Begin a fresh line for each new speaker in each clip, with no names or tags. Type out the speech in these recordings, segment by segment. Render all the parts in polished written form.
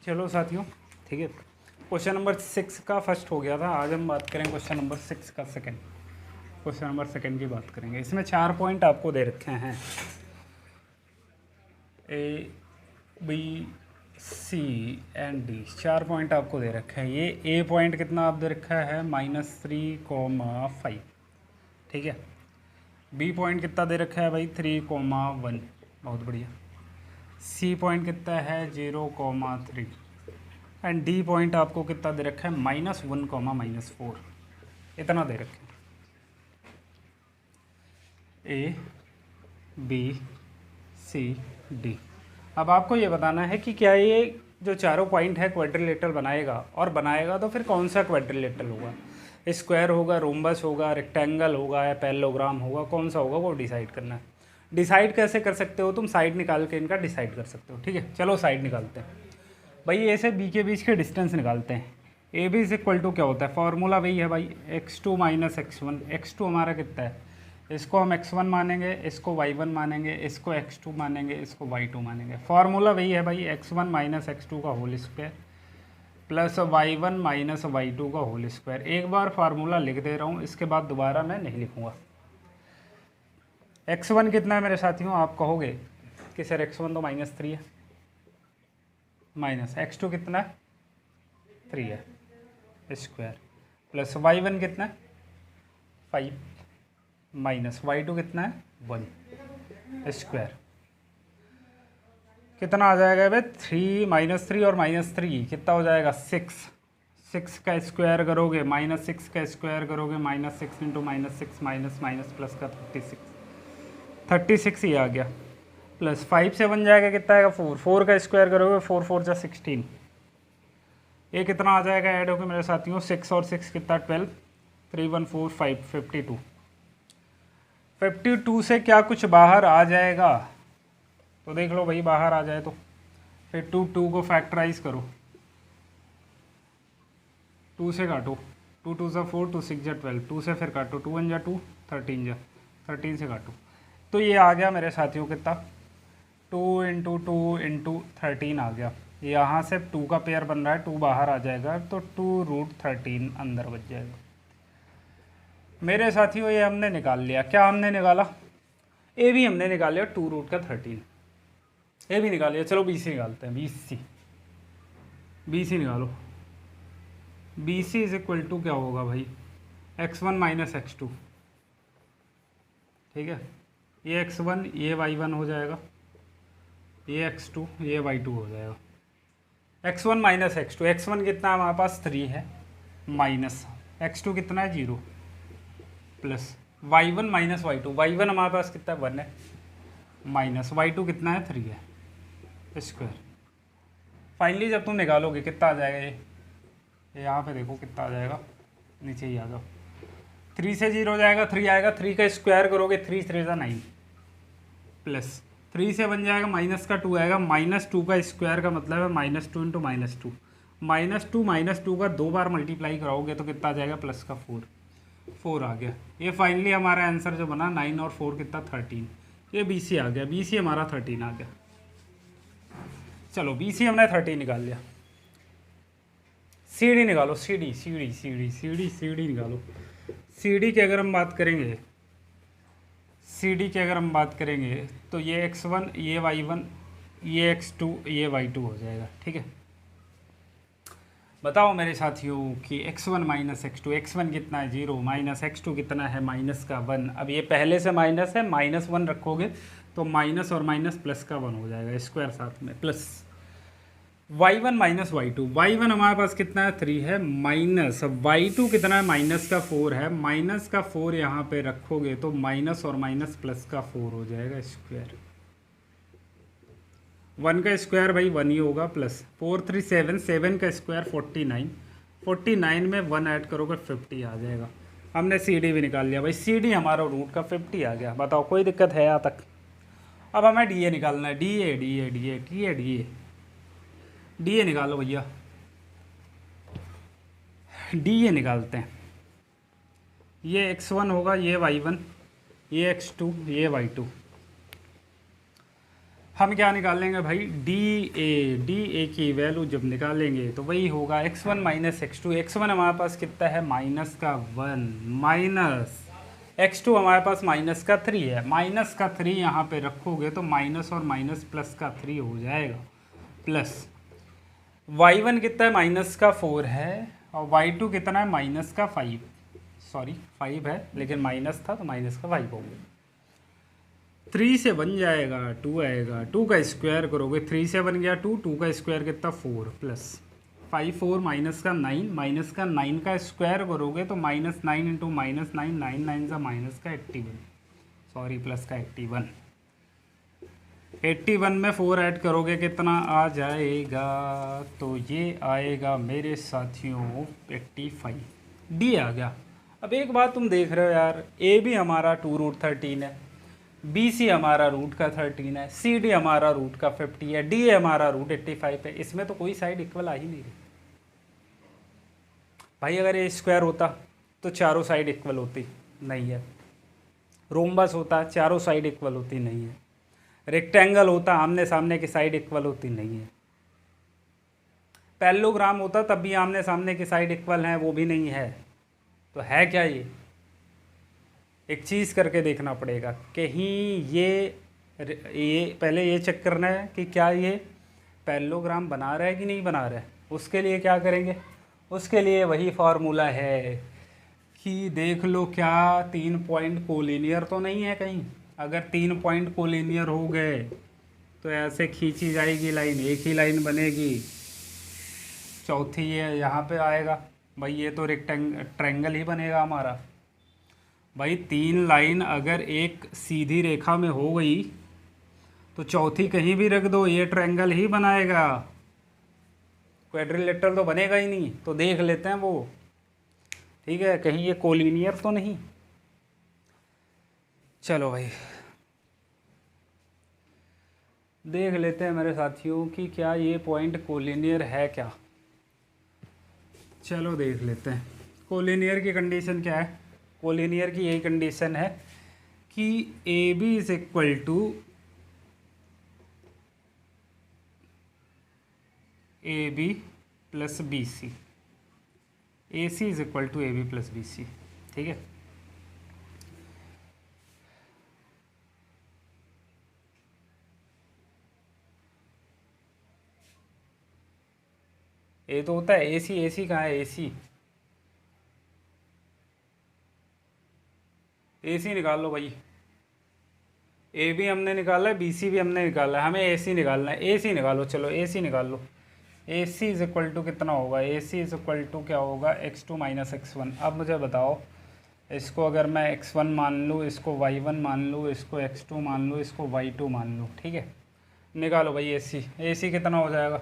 चलो साथियों, ठीक है। क्वेश्चन नंबर 6 का फर्स्ट हो गया था। आज हम बात करेंगे क्वेश्चन नंबर 6 का सेकंड। क्वेश्चन नंबर सेकंड की बात करेंगे। इसमें 4 पॉइंट आपको दे रखे हैं, A B C and D. 4 point आपको दे रखे हैं। ये ए पॉइंट कितना आप दे रखा है -3,5, ठीक है। बी पॉइंट कितना दे रखा है भाई 3,1, बहुत बढ़िया। सी पॉइंट कितना है 0,3 एंड डी पॉइंट आपको कितना दे रखा है -1, -4। इतना दे रखे हैं। A B C D. अब आपको ये बताना है कि क्या ये जो चारों पॉइंट है क्वाड्रिलेटरल बनाएगा, और बनाएगा तो फिर कौन सा क्वाड्रिलेटरल होगा। स्क्वायर होगा, रोम्बस होगा, रेक्टेंगल होगा या पैरेललोग्राम होगा, कौन सा होगा वो डिसाइड करना है। डिसाइड कैसे कर सकते हो तुम, साइड निकाल के इनका डिसाइड कर सकते हो, ठीक है। चलो साइड निकालते हैं भाई। ए से बी के बीच के डिस्टेंस निकालते हैं। A B is equal to क्या होता है, फॉर्मूला वही है भाई x2 - x1। x2 हमारा कितना है, इसको हम x1 मानेंगे, इसको y1 मानेंगे, इसको x2 मानेंगे, इसको y2 मानेंगे। फार्मूला वही है भाई x1 - x2 का whole square plus y1 - y2 का होल स्क्वायर। एक बार फार्मूला लिख दे रहा हूँ, इसके बाद दोबारा मैं नहीं लिखूँगा। x1 कितना है मेरे साथियों, आप कहोगे कि सर x1 तो -3 है, माइनस x2 कितना है 3 है स्क्वायर, प्लस y1 कितना है 5, माइनस y2 कितना है 1 स्क्वायर। कितना आ जाएगा भाई 3 और -3 कितना हो जाएगा 6। 6 का स्क्वायर करोगे -6 का स्क्वायर करोगे -6 इंटू -6 माइनस माइनस प्लस का 36 ही आ गया। प्लस 5 से बन जाएगा कितना आएगा 4। 4 का स्क्वायर करोगे 4 4 जा 16। ये कितना आ जाएगा ऐड होकर मेरे साथियों 6 और 6 कितना 12, 3 1 4 5 52। 52 से क्या कुछ बाहर आ जाएगा तो देख लो भाई, बाहर आ जाए तो फिर 2 को फैक्टराइज करो, 2 से काटो, 2 2 जा 4, 2 6 जा 12, 2 से फिर काटो, 2 1 जा 2, 13 जा 13 से काटो। तो ये आ गया मेरे साथियों कितना 2 × 2 × 13 आ गया। यहाँ से 2 का पेयर बन रहा है, 2 बाहर आ जाएगा तो 2√13 अंदर बच जाएगा। मेरे साथियों ये हमने निकाल लिया। क्या हमने निकाला, ए भी हमने निकाल लिया 2√13, ए भी निकाल लिया। चलो बी सी निकालते हैं। बी सी निकालो। B C is equal to क्या होगा भाई x1 - x2, ठीक है। ये x1 ये y1 हो जाएगा, ये x2 ये y2 हो जाएगा। x1 - x2, x1 कितना हमारे पास 3 है, माइनस x2 कितना है 0, प्लस y1 - y2, y1 हमारे पास कितना है 1 है, माइनस y2 कितना है 3 है स्क्वायर। फाइनली जब तुम निकालोगे कितना आ जाएगा, ये यहाँ पे देखो कितना आ जाएगा, नीचे ही आ जाओ। 3 से 0 हो जाएगा, 3 आएगा, 3 का स्क्वायर करोगे 3 3 जा 9, प्लस 3 से बन जाएगा माइनस का 2 आएगा, -2 का स्क्वायर का मतलब है -2 × -2, -2 का 2 बार मल्टीप्लाई कराओगे तो कितना आ जाएगा प्लस का 4 आ गया। ये फाइनली हमारा आंसर जो बना 9 और 4 कितना 13। ये बी सी आ गया, बी सी हमारा 13 आ गया। चलो बी सी हमने 13 निकाल लिया। सी डी निकालो, सी डी निकालो। सी डी की अगर हम बात करेंगे, तो ये x1 ये y1 ये x2 ये y2 हो जाएगा, ठीक है। बताओ मेरे साथियों कि x1 - x2, x1 कितना है 0, माइनस x2 कितना है -1। अब ये पहले से माइनस है, -1 रखोगे तो माइनस और माइनस प्लस का 1 हो जाएगा स्क्वायर साथ में, प्लस y1 - y2, y1 हमारे पास कितना है 3 है, माइनस y2 कितना है -4 है, -4 यहाँ पे रखोगे तो माइनस और माइनस प्लस का 4 हो जाएगा स्क्वायर। 1 का स्क्वायर भाई 1 ही होगा, प्लस 4 3 7, 7 का स्क्वायर 49 में 1 ऐड करोगे 50 आ जाएगा। हमने सी डी भी निकाल लिया भाई, सी डी हमारा रूट का 50 आ गया। बताओ कोई दिक्कत है यहाँ तक। अब हमें डी ए निकालना है, डी ए निकालो भैया, डी ए निकालते हैं। ये x1 होगा, ये y1 ये x2 ये y2। हम क्या निकालेंगे भाई, डी ए की वैल्यू जब निकालेंगे तो वही होगा x1 माइनस x2। x1 हमारे पास कितना है, माइनस का 1, माइनस x2 हमारे पास माइनस का 3 है। माइनस का 3 यहाँ पे रखोगे तो माइनस और माइनस प्लस का 3 हो जाएगा, प्लस y1 कितना है, माइनस का 4 है, और y2 कितना है, माइनस का 5, सॉरी 5 है लेकिन माइनस था तो माइनस का 5 हो गया। 3 से बन जाएगा 2 आएगा, 2 का स्क्वायर करोगे, 3 से बन गया 2, 2 का स्क्वायर कितना 4, प्लस 5 4 माइनस का 9, माइनस का 9 का स्क्वायर करोगे तो माइनस 9 इंटू माइनस 9, 9 9 का माइनस का 81, सॉरी प्लस का 81। 81 में 4 ऐड करोगे कितना आ जाएगा, तो ये आएगा मेरे साथियों 85, डी आ गया। अब एक बात तुम देख रहे हो यार, ए भी हमारा 2√13 है, बी सी हमारा रूट का 13 है, सी डी हमारा रूट का 50 है, डी हमारा रूट 85 है। इसमें तो कोई साइड इक्वल आ ही नहीं रही भाई। अगर ये स्क्वायर होता तो चारों साइड इक्वल होती, नहीं है। रोम्बस होता चारों साइड इक्वल होती, नहीं है। रेक्टेंगल होता आमने सामने की साइड इक्वल होती, नहीं है। पैरेललोग्राम होता तब भी आमने सामने की साइड इक्वल है, वो भी नहीं है। तो है क्या ये, एक चीज़ करके देखना पड़ेगा। कहीं ये पहले ये चेक करना है कि क्या ये पैरेललोग्राम बना रहा है कि नहीं बना रहा है। उसके लिए क्या करेंगे, उसके लिए वही फार्मूला है कि देख लो क्या 3 पॉइंट कोलिनियर तो नहीं है कहीं। अगर 3 पॉइंट कोलिनियर हो गए तो ऐसे खींची जाएगी लाइन, एक ही लाइन बनेगी, चौथी ये यहाँ पे आएगा भाई, ये तो ट्रायंगल ही बनेगा हमारा भाई। 3 लाइन अगर एक सीधी रेखा में हो गई तो चौथी कहीं भी रख दो, ये ट्रायंगल ही बनाएगा, क्वाड्रिलेटरल तो बनेगा ही नहीं। तो देख लेते हैं वो, ठीक है, कहीं ये कोलिनियर तो नहीं। चलो भाई देख लेते हैं मेरे साथियों कि क्या ये पॉइंट कोलिनियर है क्या। चलो देख लेते हैं कोलिनियर की कंडीशन क्या है। कोलिनियर की यही कंडीशन है कि A B is equal to A B plus B C, A C is equal to A B plus B C, ठीक है। ए तो होता है ए सी, ए सी कहाँ है, ए सी, ए सी निकाल लो भाई। ए भी हमने निकाला है, बी सी भी हमने निकाला है, हमें ए सी निकालना है। ए सी निकालो, चलो ए सी निकाल लो। ए सी इज इक्वल टू कितना होगा, ए सी इज इक्वल टू क्या होगा, x2 माइनस x1। अब मुझे बताओ, इसको अगर मैं x1 मान लूँ, इसको y1 मान लूँ, इसको x2 मान लूँ, इसको y2 मान लूँ, ठीक है। निकालो भाई ए सी। ए सी कितना हो जाएगा,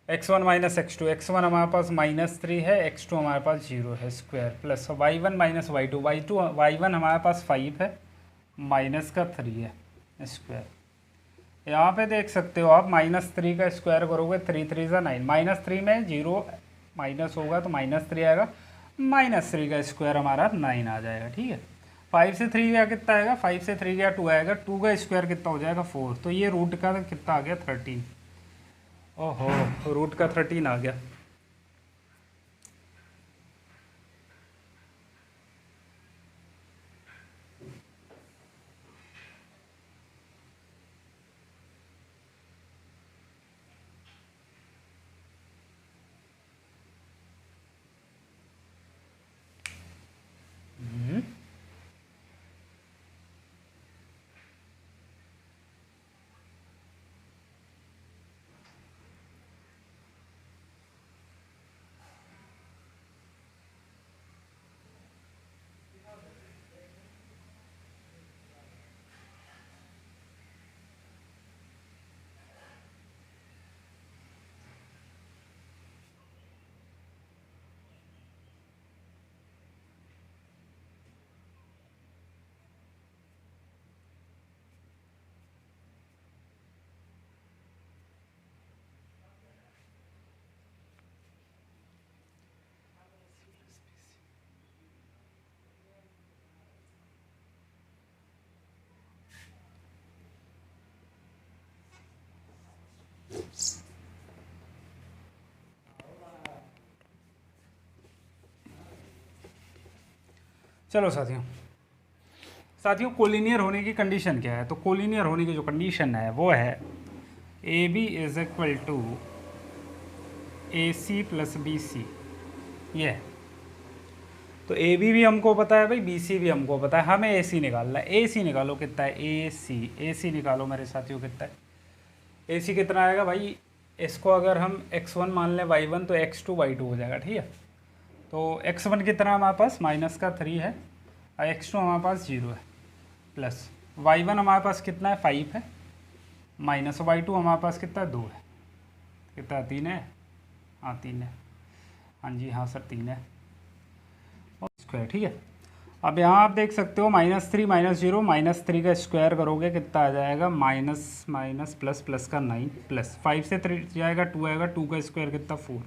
x1 माइनस x2। x1 हमारे पास -3 है, x2 हमारे पास 0 है square, plus y1 minus y2। y1 हमारे पास 5 है, माइनस का 3 है स्क्वायर। यहाँ पे देख सकते हो आप, -3 का स्क्वायर करोगे 3 3 ज़ा 9, -3 में 0 माइनस होगा तो -3 आएगा, -3 का स्क्वायर हमारा 9 आ जाएगा, ठीक है। 5 से 3 गया कितना आएगा, 5 से 3 गया 2 आएगा, 2 का स्क्वायर कितना हो जाएगा 4। तो ये रूट का कितना आ गया 13। ओहो, रूट का 13 आ गया। चलो साथियों कोलिनियर होने की कंडीशन क्या है? तो कोलिनियर होने की जो कंडीशन है वो है A B is equal to A C plus B C, ये है। तो ए बी भी हमको पता है भाई, बी सी भी हमको पता है, हमें ए सी निकालना है। ए सी निकालो, कितना है? ए सी निकालो मेरे साथियों, कितना है? ए सी कितना आएगा भाई? इसको अगर हम x1 मान लें y1 तो x2 y2 हो जाएगा, ठीक है। तो x1 कितना हमारे पास -3 है और x2 हमारे पास 0 है, प्लस y1 हमारे पास कितना है? 5 है, माइनस y2 हमारे पास कितना है? 2 है। कितना? 3 है। हाँ 3 है, हाँ जी हाँ सर 3 है और स्क्वायर, ठीक है। अब यहाँ आप देख सकते हो -3 -0 -3 का स्क्वायर करोगे कितना आ जाएगा? माइनस माइनस प्लस प्लस का 9 प्लस 5 से 3 जाएगा 2 आएगा, 2 का स्क्वायर कितना? 4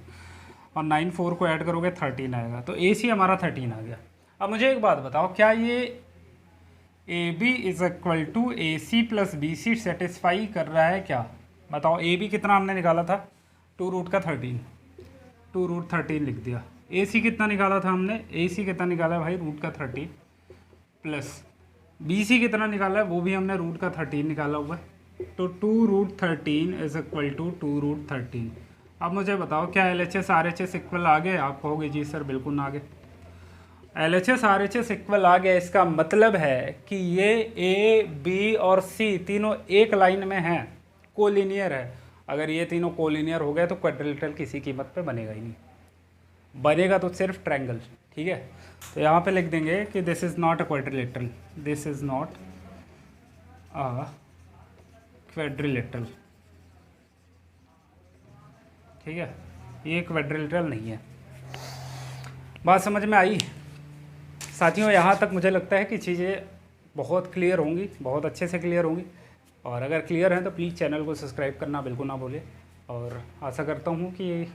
और 9 4 को ऐड करोगे 13 आएगा। तो ए सी हमारा 13 आ गया। अब मुझे एक बात बताओ, क्या ये A B is equal to A C plus B C satisfy कर रहा है क्या? बताओ। ए बी कितना हमने निकाला था? 2√13, 2√13 लिख दिया। ए सी कितना निकाला था हमने? ए सी कितना निकाला है भाई? √13 प्लस बी सी कितना निकाला है? वो भी हमने √13 निकाला हुआ है। तो 2√13 इज इक्वल टू 2√13। अब मुझे बताओ, क्या L H S R H S equal आ गए? आप कहोगे जी सर बिल्कुल ना आ गए। L H S R H S equal आ गया, इसका मतलब है कि ये ए बी और सी तीनों एक लाइन में हैं, कोलिनियर है। अगर ये तीनों कोलिनियर हो गए तो क्वाड्रिलेटरल किसी कीमत पे बनेगा ही नहीं, बनेगा तो सिर्फ ट्रायंगल, ठीक है। तो यहाँ पे लिख देंगे कि this is not a quadrilateral, this is not a quadrilateral, ठीक है, ये क्वाड्रिलेटरल नहीं है। बात समझ में आई साथियों? यहाँ तक मुझे लगता है कि चीज़ें बहुत क्लियर होंगी, बहुत अच्छे से क्लियर होंगी। और अगर क्लियर हैं तो प्लीज़ चैनल को सब्सक्राइब करना बिल्कुल ना भूलें। और आशा करता हूँ कि